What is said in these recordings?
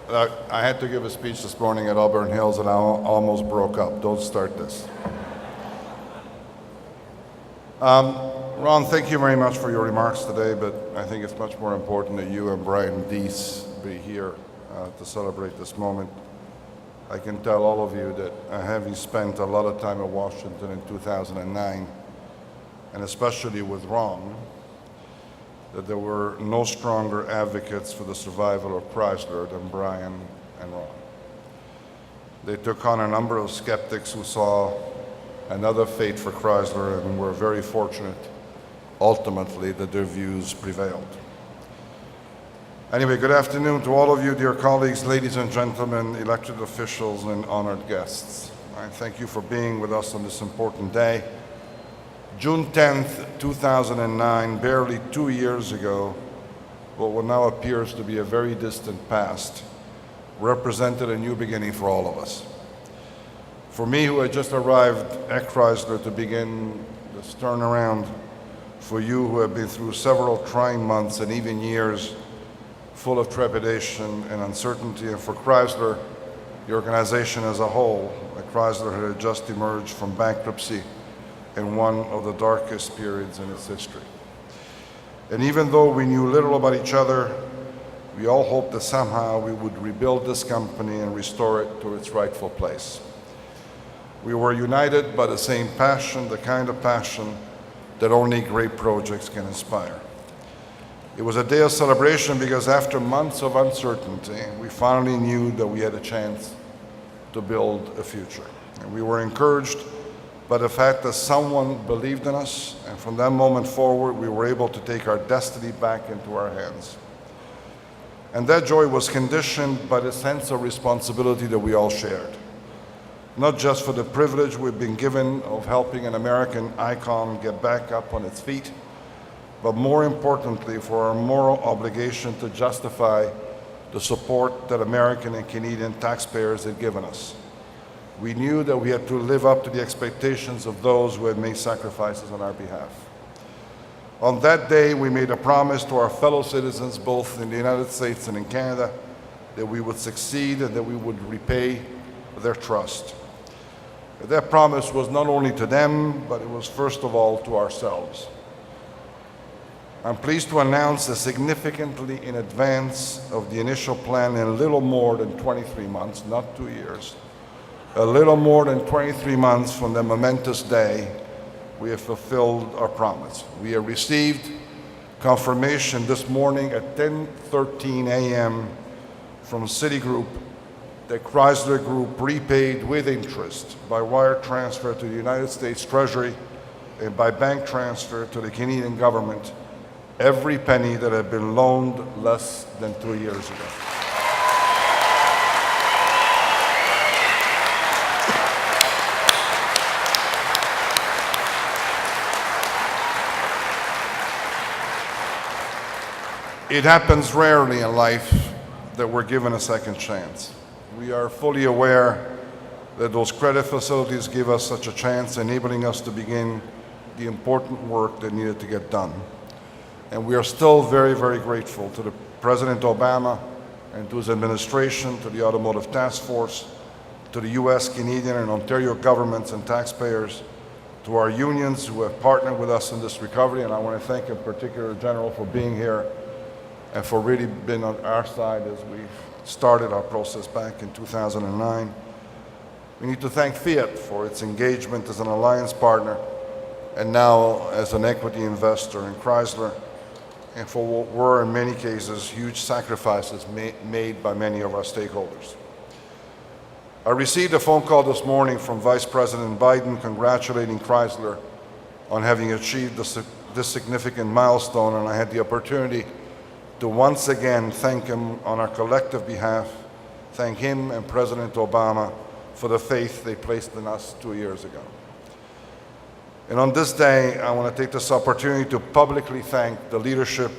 I had to give a speech this morning at Auburn Hills and I almost broke up. Don't start this. Ron, thank you very much for your remarks today, but I think it's much more important that you and Brian Deese be here to celebrate this moment. I can tell all of you that having spent a lot of time in Washington in 2009, and especially with Ron, that there were no stronger advocates for the survival of Chrysler than Brian and Ron. They took on a number of skeptics who saw another fate for Chrysler and were very fortunate, ultimately, that their views prevailed. Anyway, good afternoon to all of you, dear colleagues, ladies and gentlemen, elected officials, and honored guests. I thank you for being with us on this important day. June 10th, 2009, barely 2 years ago, what now appears to be a very distant past, represented a new beginning for all of us. For me, who had just arrived at Chrysler to begin this turnaround, for you who have been through several trying months and even years full of trepidation and uncertainty, and for Chrysler, the organization as a whole, Chrysler had just emerged from bankruptcy in one of the darkest periods in its history. And even though we knew little about each other, we all hoped that somehow we would rebuild this company and restore it to its rightful place. We were united by the same passion, the kind of passion that only great projects can inspire. It was a day of celebration because after months of uncertainty, we finally knew that we had a chance to build a future. And we were encouraged by the fact that someone believed in us, and from that moment forward, we were able to take our destiny back into our hands. And that joy was conditioned by the sense of responsibility that we all shared, not just for the privilege we've been given of helping an American icon get back up on its feet, but more importantly, for our moral obligation to justify the support that American and Canadian taxpayers had given us. We knew that we had to live up to the expectations of those who had made sacrifices on our behalf. On that day, we made a promise to our fellow citizens, both in the United States and in Canada, that we would succeed and that we would repay their trust. That promise was not only to them, but it was first of all to ourselves. I'm pleased to announce that significantly in advance of the initial plan, in a little more than 23 months, not 2 years, a little more than 23 months from the momentous day, we have fulfilled our promise. We have received confirmation this morning at 10:13 a.m. from Citigroup that Chrysler Group repaid with interest by wire transfer to the United States Treasury and by bank transfer to the Canadian government every penny that had been loaned less than 2 years ago. It happens rarely in life that we're given a second chance. We are fully aware that those credit facilities give us such a chance, enabling us to begin the important work that needed to get done. And we are still very, very grateful to President Obama and to his administration, to the Automotive Task Force, to the US, Canadian, and Ontario governments and taxpayers, to our unions who have partnered with us in this recovery, and I want to thank in particular the General for being here and for really being on our side as we started our process back in 2009. We need to thank Fiat for its engagement as an alliance partner and now as an equity investor in Chrysler, and for what were in many cases huge sacrifices made by many of our stakeholders. I received a phone call this morning from Vice President Biden congratulating Chrysler on having achieved this significant milestone, and I had the opportunity to once again thank him on our collective behalf, thank him and President Obama for the faith they placed in us 2 years ago. And on this day, I want to take this opportunity to publicly thank the leadership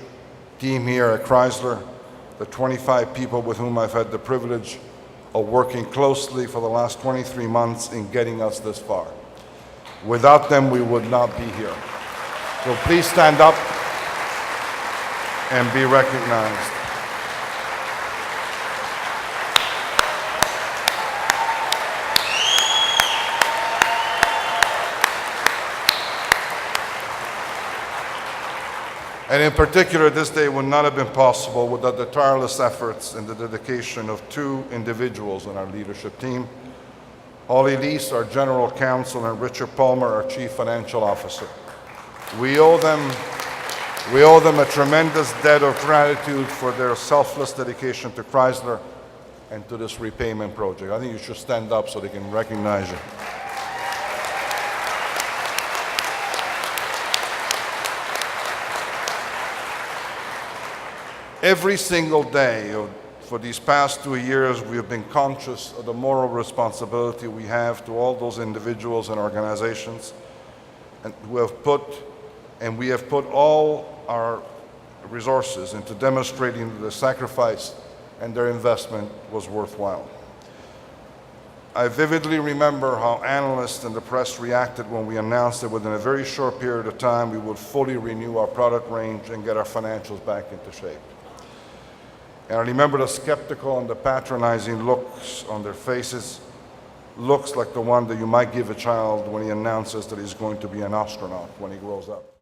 team here at Chrysler, the 25 people with whom I've had the privilege of working closely for the last 23 months in getting us this far. Without them, we would not be here. So please stand up and be recognized. And in particular, this day would not have been possible without the tireless efforts and the dedication of two individuals in our leadership team, Holly Deese, our General Counsel, and Richard Palmer, our Chief Financial Officer. We owe them a tremendous debt of gratitude for their selfless dedication to Chrysler and to this repayment project. I think you should stand up so they can recognize you. Every single day for these past 2 years, we have been conscious of the moral responsibility we have to all those individuals and organizations and we have put all our resources into demonstrating that the sacrifice and their investment was worthwhile. I vividly remember how analysts and the press reacted when we announced that within a very short period of time we would fully renew our product range and get our financials back into shape. And I remember the skeptical and the patronizing looks on their faces, looks like the one that you might give a child when he announces that he's going to be an astronaut when he grows up.